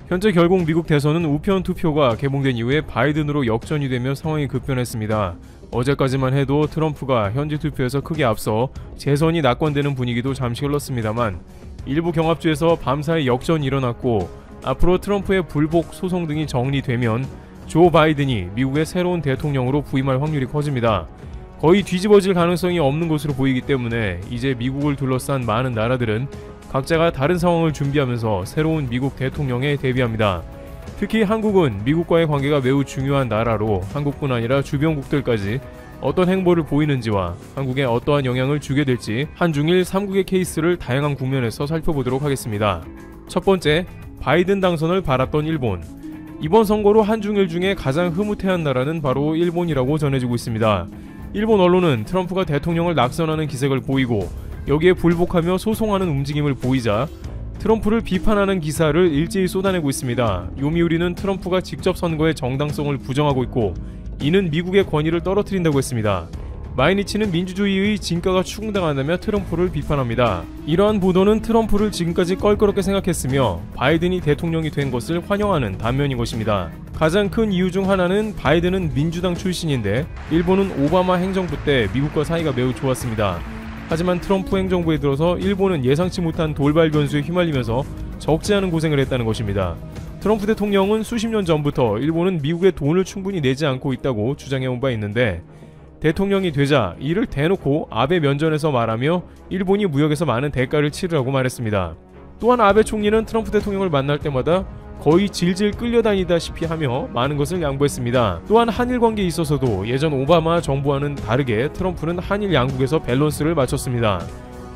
현재 결국 미국 대선은 우편 투표가 개봉된 이후에 바이든으로 역전이 되며 상황이 급변했습니다. 어제까지만 해도 트럼프가 현지 투표에서 크게 앞서 재선이 낙관되는 분위기도 잠시 흘렀습니다만 일부 경합주에서 밤사이 역전이 일어났고 앞으로 트럼프의 불복 소송 등이 정리되면 조 바이든이 미국의 새로운 대통령으로 부임할 확률이 커집니다. 거의 뒤집어질 가능성이 없는 것으로 보이기 때문에 이제 미국을 둘러싼 많은 나라들은 각자가 다른 상황을 준비하면서 새로운 미국 대통령에 대비합니다. 특히 한국은 미국과의 관계가 매우 중요한 나라로 한국뿐 아니라 주변국들까지 어떤 행보를 보이는지와 한국에 어떠한 영향을 주게 될지 한중일 3국의 케이스를 다양한 국면에서 살펴보도록 하겠습니다. 첫 번째, 바이든 당선을 바랐던 일본. 이번 선거로 한중일 중에 가장 흐뭇해한 나라는 바로 일본이라고 전해지고 있습니다. 일본 언론은 트럼프가 대통령을 낙선하는 기색을 보이고 여기에 불복하며 소송하는 움직임을 보이자 트럼프를 비판하는 기사를 일제히 쏟아내고 있습니다. 요미우리는 트럼프가 직접 선거의 정당성을 부정하고 있고 이는 미국의 권위를 떨어뜨린다고 했습니다. 마이니치는 민주주의의 진가가 추궁당한다며 트럼프를 비판합니다. 이러한 보도는 트럼프를 지금까지 껄끄럽게 생각했으며 바이든이 대통령이 된 것을 환영하는 단면인 것입니다. 가장 큰 이유 중 하나는 바이든은 민주당 출신인데 일본은 오바마 행정부 때 미국과 사이가 매우 좋았습니다. 하지만 트럼프 행정부에 들어서 일본은 예상치 못한 돌발 변수에 휘말리면서 적지 않은 고생을 했다는 것입니다. 트럼프 대통령은 수십 년 전부터 일본은 미국의 돈을 충분히 내지 않고 있다고 주장해온 바 있는데 대통령이 되자 이를 대놓고 아베 면전에서 말하며 일본이 무역에서 많은 대가를 치르라고 말했습니다. 또한 아베 총리는 트럼프 대통령을 만날 때마다 거의 질질 끌려다니다시피 하며 많은 것을 양보했습니다. 또한 한일 관계에 있어서도 예전 오바마 정부와는 다르게 트럼프는 한일 양국에서 밸런스를 맞췄습니다.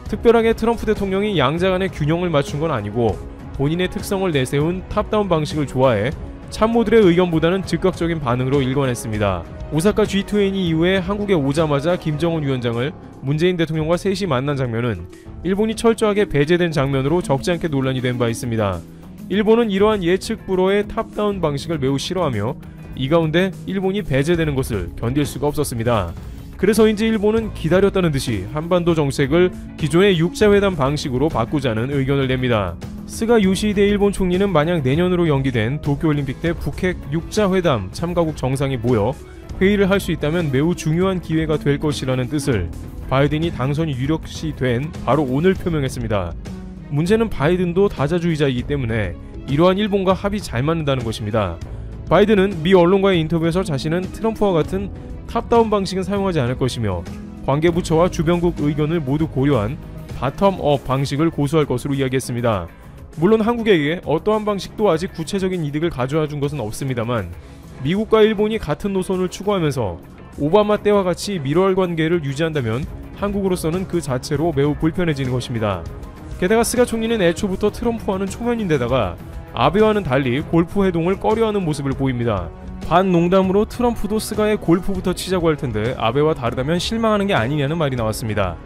특별하게 트럼프 대통령이 양자 간의 균형을 맞춘 건 아니고 본인의 특성을 내세운 탑다운 방식을 좋아해 참모들의 의견보다는 즉각적인 반응으로 일관했습니다. 오사카 G20 이후에 한국에 오자마자 김정은 위원장을 문재인 대통령과 셋이 만난 장면은 일본이 철저하게 배제된 장면으로 적지 않게 논란이 된 바 있습니다. 일본은 이러한 예측 불허의 탑다운 방식을 매우 싫어하며 이 가운데 일본이 배제되는 것을 견딜 수가 없었습니다. 그래서인지 일본은 기다렸다는 듯이 한반도 정책을 기존의 육자회담 방식으로 바꾸자는 의견을 냅니다. 스가 요시히데 일본 총리는 만약 내년으로 연기된 도쿄올림픽 때 북핵 육자회담 참가국 정상이 모여 회의를 할 수 있다면 매우 중요한 기회가 될 것이라는 뜻을 바이든이 당선이 유력시 된 바로 오늘 표명했습니다. 문제는 바이든도 다자주의자이기 때문에 이러한 일본과 합이 잘 맞는다는 것입니다. 바이든은 미 언론과의 인터뷰에서 자신은 트럼프와 같은 탑다운 방식은 사용하지 않을 것이며 관계부처와 주변국 의견을 모두 고려한 바텀업 방식을 고수할 것으로 이야기했습니다. 물론 한국에게 어떠한 방식도 아직 구체적인 이득을 가져와 준 것은 없습니다만 미국과 일본이 같은 노선을 추구하면서 오바마 때와 같이 밀월 관계를 유지한다면 한국으로서는 그 자체로 매우 불편해지는 것입니다. 게다가 스가 총리는 애초부터 트럼프와는 초면인데다가 아베와는 달리 골프 회동을 꺼려하는 모습을 보입니다. 반농담으로 트럼프도 스가의 골프부터 치자고 할 텐데 아베와 다르다면 실망하는 게 아니냐는 말이 나왔습니다.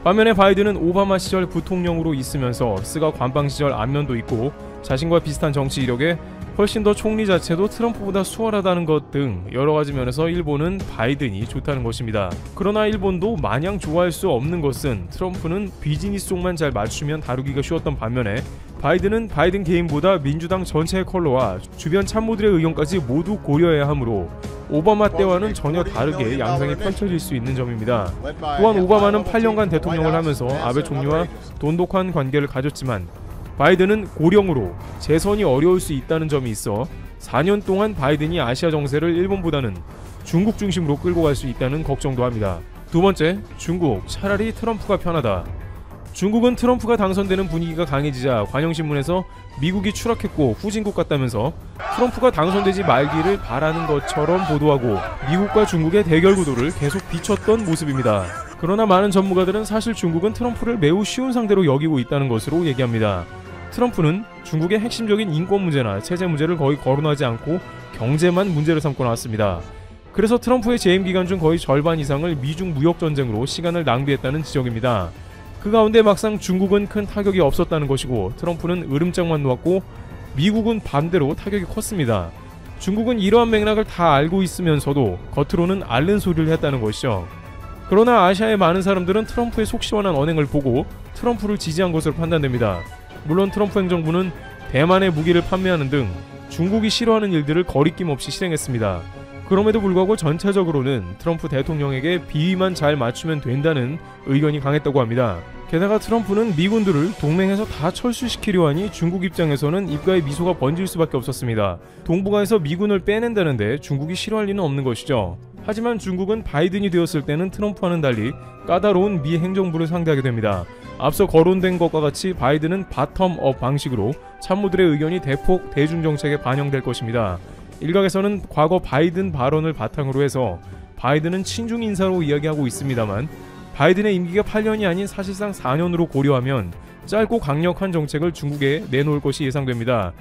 반면에 바이든은 오바마 시절 부통령으로 있으면서 스가 관방 시절 안면도 있고 자신과 비슷한 정치 이력에 훨씬 더 총리 자체도 트럼프보다 수월하다는 것 등 여러가지 면에서 일본은 바이든이 좋다는 것입니다. 그러나 일본도 마냥 좋아할 수 없는 것은 트럼프는 비즈니스 쪽만 잘 맞추면 다루기가 쉬웠던 반면에 바이든은 바이든 개인보다 민주당 전체의 컬러와 주변 참모들의 의견까지 모두 고려해야 하므로 오바마 때와는 전혀 다르게 양상이 펼쳐질 수 있는 점입니다. 또한 오바마는 8년간 대통령을 하면서 아베 총리와 돈독한 관계를 가졌지만 바이든은 고령으로 재선이 어려울 수 있다는 점이 있어 4년 동안 바이든이 아시아 정세를 일본보다는 중국 중심으로 끌고 갈 수 있다는 걱정도 합니다. 두 번째, 중국. 차라리 트럼프가 편하다. 중국은 트럼프가 당선되는 분위기가 강해지자 관영신문에서 미국이 추락했고 후진국 같다면서 트럼프가 당선되지 말기를 바라는 것처럼 보도하고 미국과 중국의 대결 구도를 계속 비췄던 모습입니다. 그러나 많은 전문가들은 사실 중국은 트럼프를 매우 쉬운 상대로 여기고 있다는 것으로 얘기합니다. 트럼프는 중국의 핵심적인 인권 문제나 체제 문제를 거의 거론하지 않고 경제만 문제를 삼고 나왔습니다. 그래서 트럼프의 재임 기간 중 거의 절반 이상을 미중 무역 전쟁으로 시간을 낭비했다는 지적입니다. 그 가운데 막상 중국은 큰 타격이 없었다는 것이고 트럼프는 으름장만 놓았고 미국은 반대로 타격이 컸습니다. 중국은 이러한 맥락을 다 알고 있으면서도 겉으로는 앓는 소리를 했다는 것이죠. 그러나 아시아의 많은 사람들은 트럼프의 속 시원한 언행을 보고 트럼프를 지지한 것으로 판단됩니다. 물론 트럼프 행정부는 대만에 무기를 판매하는 등 중국이 싫어하는 일들을 거리낌 없이 실행했습니다. 그럼에도 불구하고 전체적으로는 트럼프 대통령에게 비위만 잘 맞추면 된다는 의견이 강했다고 합니다. 게다가 트럼프는 미군들을 동맹에서 다 철수시키려 하니 중국 입장에서는 입가에 미소가 번질 수밖에 없었습니다. 동북아에서 미군을 빼낸다는데 중국이 싫어할 리는 없는 것이죠. 하지만 중국은 바이든이 되었을 때는 트럼프와는 달리 까다로운 미 행정부를 상대하게 됩니다. 앞서 거론된 것과 같이 바이든은 바텀업 방식으로 참모들의 의견이 대폭 대중정책에 반영될 것입니다. 일각에서는 과거 바이든 발언을 바탕으로 해서 바이든은 친중 인사로 이야기하고 있습니다만 바이든의 임기가 8년이 아닌 사실상 4년으로 고려하면 짧고 강력한 정책을 중국에 내놓을 것이 예상됩니다.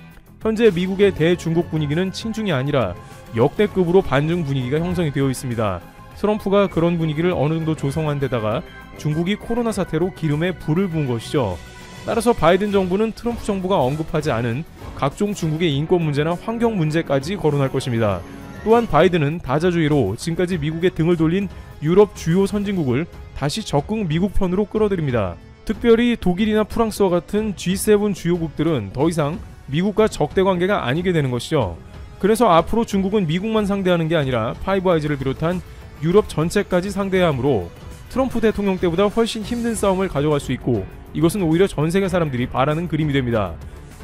현재 미국의 대중국 분위기는 친중이 아니라 역대급으로 반중 분위기가 형성이 되어 있습니다. 트럼프가 그런 분위기를 어느 정도 조성한 데다가 중국이 코로나 사태로 기름에 불을 부은 것이죠. 따라서 바이든 정부는 트럼프 정부가 언급하지 않은 각종 중국의 인권 문제나 환경 문제까지 거론할 것입니다. 또한 바이든은 다자주의로 지금까지 미국에 등을 돌린 유럽 주요 선진국을 다시 적극 미국 편으로 끌어들입니다. 특별히 독일이나 프랑스와 같은 G7 주요국들은 더 이상 미국과 적대 관계가 아니게 되는 것이죠. 그래서 앞으로 중국은 미국만 상대하는 게 아니라 파이브 아이즈를 비롯한 유럽 전체까지 상대해야 하므로 트럼프 대통령 때보다 훨씬 힘든 싸움을 가져갈 수 있고 이것은 오히려 전 세계 사람들이 바라는 그림이 됩니다.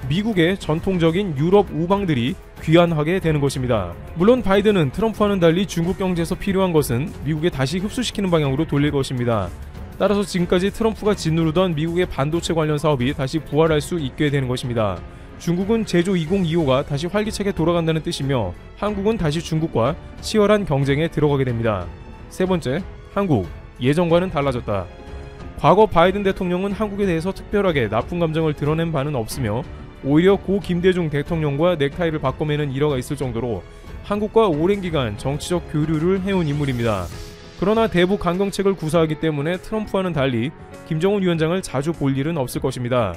미국의 전통적인 유럽 우방들이 귀환하게 되는 것입니다. 물론 바이든은 트럼프와는 달리 중국 경제에서 필요한 것은 미국에 다시 흡수시키는 방향으로 돌릴 것입니다. 따라서 지금까지 트럼프가 짓누르던 미국의 반도체 관련 사업이 다시 부활할 수 있게 되는 것입니다. 중국은 제조 2025가 다시 활기차게 돌아간다는 뜻이며 한국은 다시 중국과 치열한 경쟁에 들어가게 됩니다. 세 번째, 한국. 예전과는 달라졌다. 과거 바이든 대통령은 한국에 대해서 특별하게 나쁜 감정을 드러낸 바는 없으며 오히려 고 김대중 대통령과 넥타이를 바꿔매는 일화가 있을 정도로 한국과 오랜 기간 정치적 교류를 해온 인물입니다. 그러나 대북 강경책을 구사하기 때문에 트럼프와는 달리 김정은 위원장을 자주 볼 일은 없을 것입니다.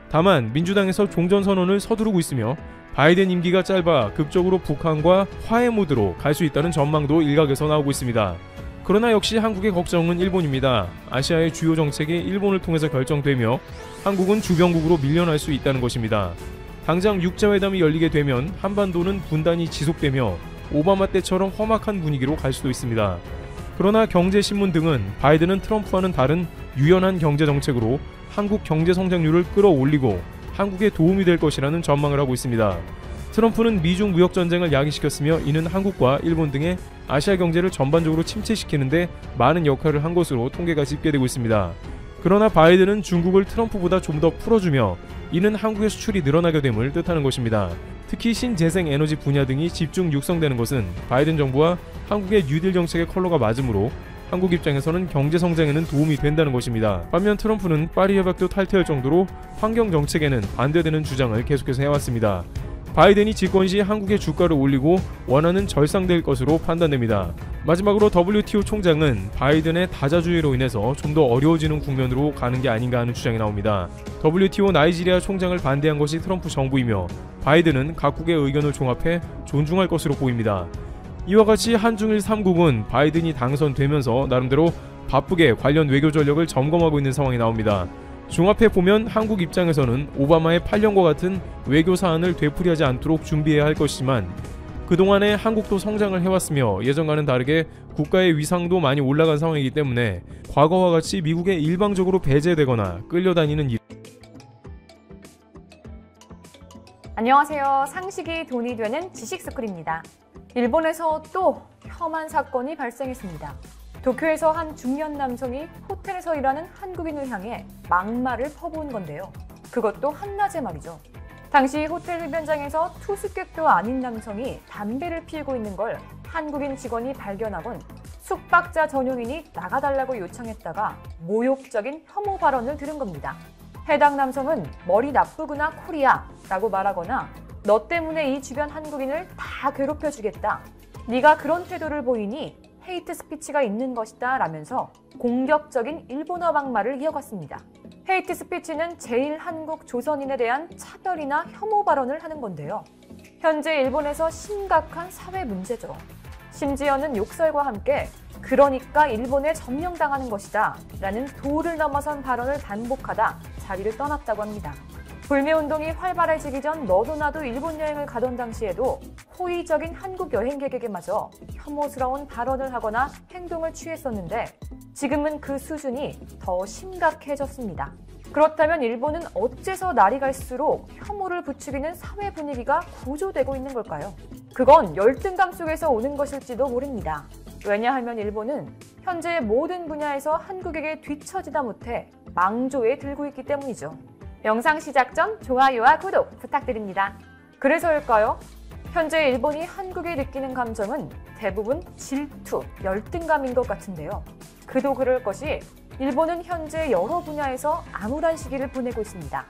다만 민주당에서 종전선언을 서두르고 있으며 바이든 임기가 짧아 극적으로 북한과 화해 모드로 갈 수 있다는 전망도 일각에서 나오고 있습니다. 그러나 역시 한국의 걱정은 일본입니다. 아시아의 주요 정책이 일본을 통해서 결정되며 한국은 주변국으로 밀려날 수 있다는 것입니다. 당장 육자회담이 열리게 되면 한반도는 분단이 지속되며 오바마 때처럼 험악한 분위기로 갈 수도 있습니다. 그러나 경제신문 등은 바이든은 트럼프와는 다른 유연한 경제정책으로 한국 경제 성장률을 끌어올리고 한국에 도움이 될 것이라는 전망을 하고 있습니다. 트럼프는 미중 무역전쟁을 야기시켰으며 이는 한국과 일본 등의 아시아 경제를 전반적으로 침체시키는데 많은 역할을 한 것으로 통계가 집계되고 있습니다. 그러나 바이든은 중국을 트럼프보다 좀 더 풀어주며 이는 한국의 수출이 늘어나게 됨을 뜻하는 것입니다. 특히 신재생 에너지 분야 등이 집중 육성되는 것은 바이든 정부와 한국의 뉴딜 정책의 컬러가 맞으므로 한국 입장에서는 경제 성장에는 도움이 된다는 것입니다. 반면 트럼프는 파리 협약도 탈퇴할 정도로 환경 정책에는 반대되는 주장을 계속해서 해왔습니다. 바이든이 집권 시 한국의 주가를 올리고 원화는 절상될 것으로 판단됩니다. 마지막으로 WTO 총장은 바이든의 다자주의로 인해서 좀 더 어려워지는 국면으로 가는 게 아닌가 하는 주장이 나옵니다. WTO 나이지리아 총장을 반대한 것이 트럼프 정부이며 바이든은 각국의 의견을 종합해 존중할 것으로 보입니다. 이와 같이 한중일 3국은 바이든이 당선되면서 나름대로 바쁘게 관련 외교 전력을 점검하고 있는 상황이 나옵니다. 종합해보면 한국 입장에서는 오바마의 8년과 같은 외교 사안을 되풀이하지 않도록 준비해야 할 것이지만 그동안에 한국도 성장을 해왔으며 예전과는 다르게 국가의 위상도 많이 올라간 상황이기 때문에 과거와 같이 미국에 일방적으로 배제되거나 끌려다니는 일. 안녕하세요. 상식이 돈이 되는 지식스쿨입니다. 일본에서 또 혐한 사건이 발생했습니다. 도쿄에서 한 중년 남성이 호텔에서 일하는 한국인을 향해 막말을 퍼부은 건데요. 그것도 한낮에 말이죠. 당시 호텔 흡연장에서 투숙객도 아닌 남성이 담배를 피우고 있는 걸 한국인 직원이 발견하곤 숙박자 전용인이 나가달라고 요청했다가 모욕적인 혐오 발언을 들은 겁니다. 해당 남성은 머리 나쁘구나 코리아 라고 말하거나 너 때문에 이 주변 한국인을 다 괴롭혀주겠다. 네가 그런 태도를 보이니 헤이트 스피치가 있는 것이다 라면서 공격적인 일본어 막말을 이어갔습니다. 헤이트 스피치는 제1한국 조선인에 대한 차별이나 혐오 발언을 하는 건데요. 현재 일본에서 심각한 사회 문제죠. 심지어는 욕설과 함께 그러니까 일본에 점령당하는 것이다 라는 도를 넘어선 발언을 반복하다 자리를 떠났다고 합니다. 불매운동이 활발해지기 전 너도 나도 일본 여행을 가던 당시에도 호의적인 한국 여행객에게마저 혐오스러운 발언을 하거나 행동을 취했었는데 지금은 그 수준이 더 심각해졌습니다. 그렇다면 일본은 어째서 날이 갈수록 혐오를 부추기는 사회 분위기가 고조되고 있는 걸까요? 그건 열등감 속에서 오는 것일지도 모릅니다. 왜냐하면 일본은 현재 모든 분야에서 한국에게 뒤처지다 못해 망조에 들고 있기 때문이죠. 영상 시작 전 좋아요와 구독 부탁드립니다. 그래서일까요? 현재 일본이 한국에 느끼는 감정은 대부분 질투, 열등감인 것 같은데요. 그도 그럴 것이 일본은 현재 여러 분야에서 암울한 시기를 보내고 있습니다.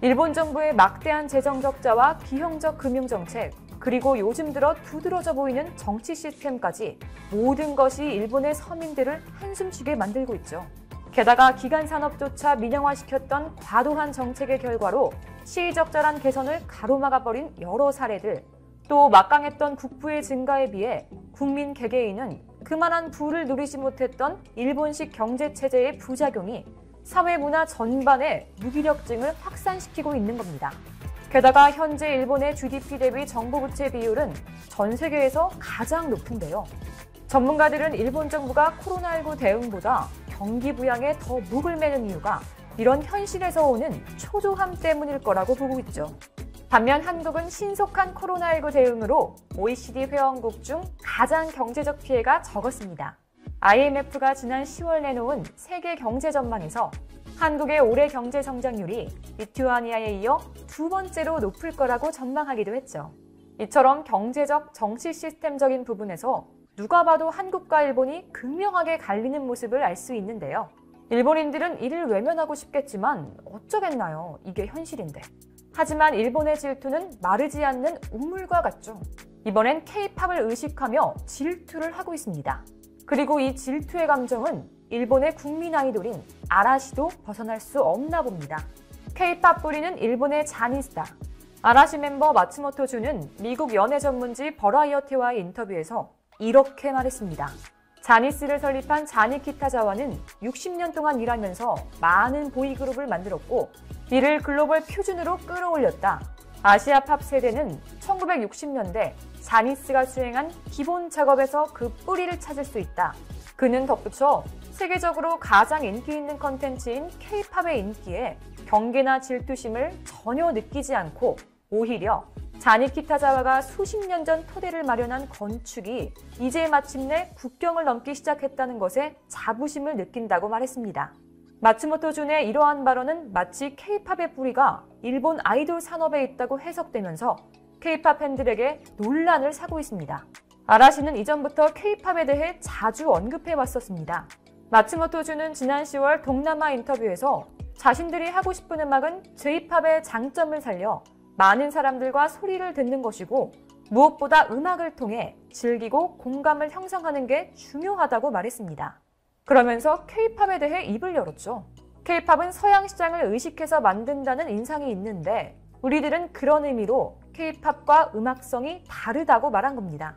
일본 정부의 막대한 재정 적자와 비형적 금융 정책, 그리고 요즘 들어 두드러져 보이는 정치 시스템까지 모든 것이 일본의 서민들을 한숨 쉬게 만들고 있죠. 게다가 기간 산업조차 민영화시켰던 과도한 정책의 결과로 시의적절한 개선을 가로막아버린 여러 사례들, 또 막강했던 국부의 증가에 비해 국민 개개인은 그만한 부를 누리지 못했던 일본식 경제체제의 부작용이 사회문화 전반에 무기력증을 확산시키고 있는 겁니다. 게다가 현재 일본의 GDP 대비 정부부채 비율은 전 세계에서 가장 높은데요. 전문가들은 일본 정부가 코로나19 대응보다 경기 부양에 더 목을 매는 이유가 이런 현실에서 오는 초조함 때문일 거라고 보고 있죠. 반면 한국은 신속한 코로나19 대응으로 OECD 회원국 중 가장 경제적 피해가 적었습니다. IMF가 지난 10월 내놓은 세계 경제 전망에서 한국의 올해 경제 성장률이 리투아니아에 이어 두 번째로 높을 거라고 전망하기도 했죠. 이처럼 경제적, 정치 시스템적인 부분에서 누가 봐도 한국과 일본이 극명하게 갈리는 모습을 알 수 있는데요. 일본인들은 이를 외면하고 싶겠지만 어쩌겠나요? 이게 현실인데. 하지만 일본의 질투는 마르지 않는 우물과 같죠. 이번엔 K-팝을 의식하며 질투를 하고 있습니다. 그리고 이 질투의 감정은 일본의 국민 아이돌인 아라시도 벗어날 수 없나 봅니다. K-팝 뿌리는 일본의 자니스타. 아라시 멤버 마츠모토 준은 미국 연예 전문지 버라이어티와의 인터뷰에서 이렇게 말했습니다. 자니스를 설립한 자니 키타자와는 60년 동안 일하면서 많은 보이그룹을 만들었고 이를 글로벌 표준으로 끌어올렸다. 아시아 팝 세대는 1960년대 자니스가 수행한 기본 작업에서 그 뿌리를 찾을 수 있다. 그는 덧붙여 세계적으로 가장 인기 있는 컨텐츠인 K-팝의 인기에 경계나 질투심을 전혀 느끼지 않고 오히려 자니 키타자와가 수십 년 전 토대를 마련한 건축이 이제 마침내 국경을 넘기 시작했다는 것에 자부심을 느낀다고 말했습니다. 마츠모토 준의 이러한 발언은 마치 K-팝의 뿌리가 일본 아이돌 산업에 있다고 해석되면서 K-팝 팬들에게 논란을 사고 있습니다. 아라시는 이전부터 K-팝에 대해 자주 언급해 왔었습니다. 마츠모토 준은 지난 10월 동남아 인터뷰에서 자신들이 하고 싶은 음악은 J-팝의 장점을 살려 많은 사람들과 소리를 듣는 것이고 무엇보다 음악을 통해 즐기고 공감을 형성하는 게 중요하다고 말했습니다. 그러면서 K-팝에 대해 입을 열었죠. K-팝은 서양 시장을 의식해서 만든다는 인상이 있는데 우리들은 그런 의미로 K-팝과 음악성이 다르다고 말한 겁니다.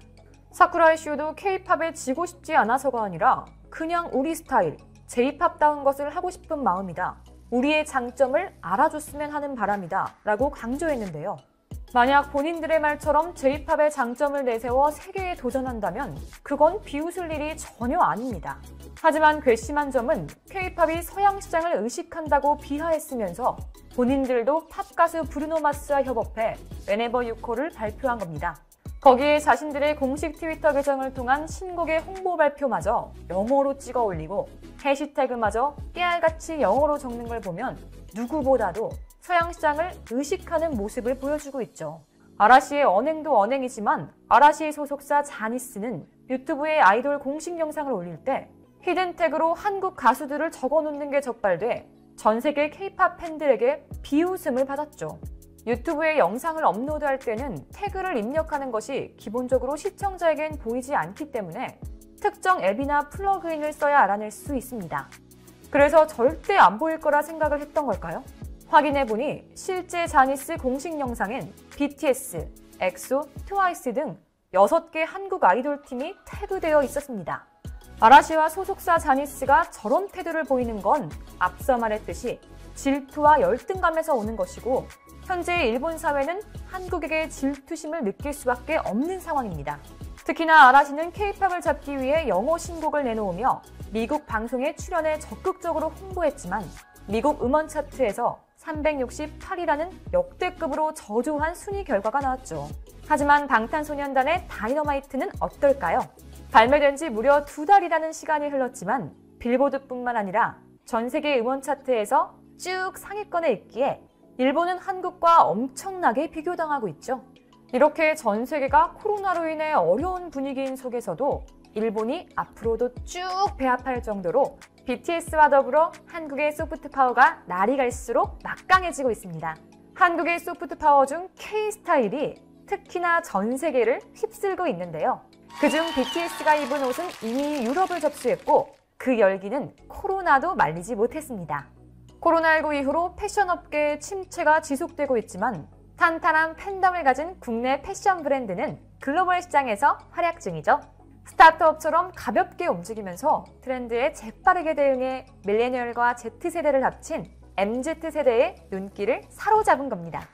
사쿠라이 쇼도 K-팝에 지고 싶지 않아서가 아니라 그냥 우리 스타일, J-팝다운 것을 하고 싶은 마음이다. 우리의 장점을 알아줬으면 하는 바람이다 라고 강조했는데요. 만약 본인들의 말처럼 J-팝의 장점을 내세워 세계에 도전한다면 그건 비웃을 일이 전혀 아닙니다. 하지만 괘씸한 점은 K-팝이 서양 시장을 의식한다고 비하했으면서 본인들도 팝 가수 브루노 마스와 협업해 Whenever You Call을 발표한 겁니다. 거기에 자신들의 공식 트위터 계정을 통한 신곡의 홍보 발표마저 영어로 찍어 올리고 해시태그마저 깨알같이 영어로 적는 걸 보면 누구보다도 서양 시장을 의식하는 모습을 보여주고 있죠. 아라시의 언행도 언행이지만 아라시의 소속사 자니스는 유튜브에 아이돌 공식 영상을 올릴 때 히든 태그로 한국 가수들을 적어놓는 게 적발돼 전 세계 K-팝 팬들에게 비웃음을 받았죠. 유튜브에 영상을 업로드할 때는 태그를 입력하는 것이 기본적으로 시청자에겐 보이지 않기 때문에 특정 앱이나 플러그인을 써야 알아낼 수 있습니다. 그래서 절대 안 보일 거라 생각을 했던 걸까요? 확인해보니 실제 자니스 공식 영상엔 BTS, 엑소, 트와이스 등 6개 한국 아이돌 팀이 태그되어 있었습니다. 아라시와 소속사 자니스가 저런 태도를 보이는 건 앞서 말했듯이 질투와 열등감에서 오는 것이고 현재 일본 사회는 한국에게 질투심을 느낄 수밖에 없는 상황입니다. 특히나 아라시는 K-팝을 잡기 위해 영어 신곡을 내놓으며 미국 방송에 출연해 적극적으로 홍보했지만 미국 음원 차트에서 368이라는 역대급으로 저조한 순위 결과가 나왔죠. 하지만 방탄소년단의 다이너마이트는 어떨까요? 발매된 지 무려 2달이라는 시간이 흘렀지만 빌보드뿐만 아니라 전 세계 음원 차트에서 쭉 상위권에 있기에 일본은 한국과 엄청나게 비교당하고 있죠. 이렇게 전 세계가 코로나로 인해 어려운 분위기인 속에서도 일본이 앞으로도 쭉 배합할 정도로 BTS와 더불어 한국의 소프트 파워가 날이 갈수록 막강해지고 있습니다. 한국의 소프트 파워 중 K-스타일이 특히나 전 세계를 휩쓸고 있는데요. 그중 BTS가 입은 옷은 이미 유럽을 접수했고 그 열기는 코로나도 말리지 못했습니다. 코로나19 이후로 패션업계의 침체가 지속되고 있지만 탄탄한 팬덤을 가진 국내 패션 브랜드는 글로벌 시장에서 활약 중이죠. 스타트업처럼 가볍게 움직이면서 트렌드에 재빠르게 대응해 밀레니얼과 Z세대를 합친 MZ세대의 눈길을 사로잡은 겁니다.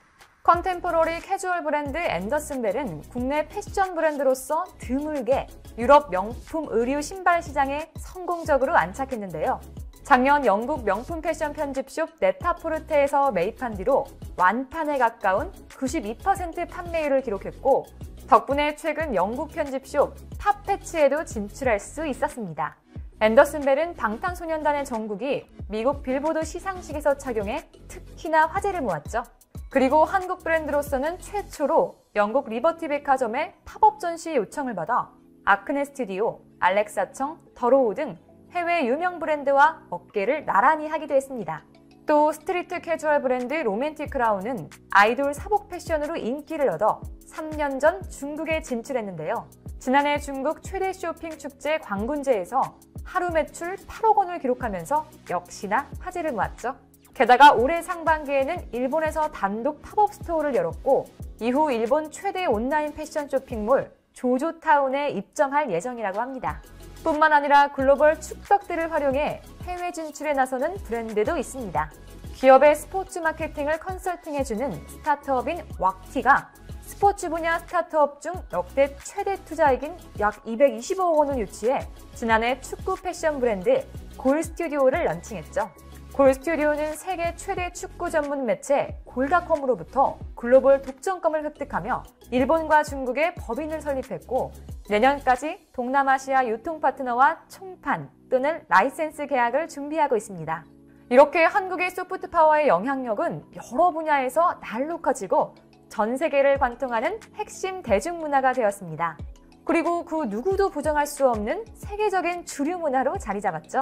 컨템포러리 캐주얼 브랜드 앤더슨벨은 국내 패션 브랜드로서 드물게 유럽 명품 의류 신발 시장에 성공적으로 안착했는데요. 작년 영국 명품 패션 편집숍 네타포르테에서 매입한 뒤로 완판에 가까운 92% 판매율을 기록했고 덕분에 최근 영국 편집숍 팝패치에도 진출할 수 있었습니다. 앤더슨벨은 방탄소년단의 정국이 미국 빌보드 시상식에서 착용해 특히나 화제를 모았죠. 그리고 한국 브랜드로서는 최초로 영국 리버티 백화점의 팝업 전시 요청을 받아 아크네 스튜디오, 알렉사청, 더로우 등 해외 유명 브랜드와 어깨를 나란히 하기도 했습니다. 또 스트리트 캐주얼 브랜드 로맨틱 크라운은 아이돌 사복 패션으로 인기를 얻어 3년 전 중국에 진출했는데요. 지난해 중국 최대 쇼핑 축제 광군제에서 하루 매출 8억 원을 기록하면서 역시나 화제를 모았죠. 게다가 올해 상반기에는 일본에서 단독 팝업 스토어를 열었고 이후 일본 최대 온라인 패션 쇼핑몰 조조타운에 입점할 예정이라고 합니다. 뿐만 아니라 글로벌 축덕들을 활용해 해외 진출에 나서는 브랜드도 있습니다. 기업의 스포츠 마케팅을 컨설팅해주는 스타트업인 왁티가 스포츠 분야 스타트업 중 역대 최대 투자액인 약 225억 원을 유치해 지난해 축구 패션 브랜드 골스튜디오를 런칭했죠. 골스튜디오는 세계 최대 축구 전문 매체 골닷컴으로부터 글로벌 독점권을 획득하며 일본과 중국에 법인을 설립했고 내년까지 동남아시아 유통 파트너와 총판 또는 라이센스 계약을 준비하고 있습니다. 이렇게 한국의 소프트 파워의 영향력은 여러 분야에서 날로 커지고 전 세계를 관통하는 핵심 대중문화가 되었습니다. 그리고 그 누구도 부정할 수 없는 세계적인 주류 문화로 자리 잡았죠.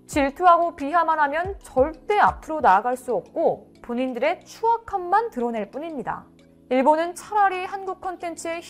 질투하고 비하만 하면 절대 앞으로 나아갈 수 없고 본인들의 추악함만 드러낼 뿐입니다. 일본은 차라리 한국 콘텐츠에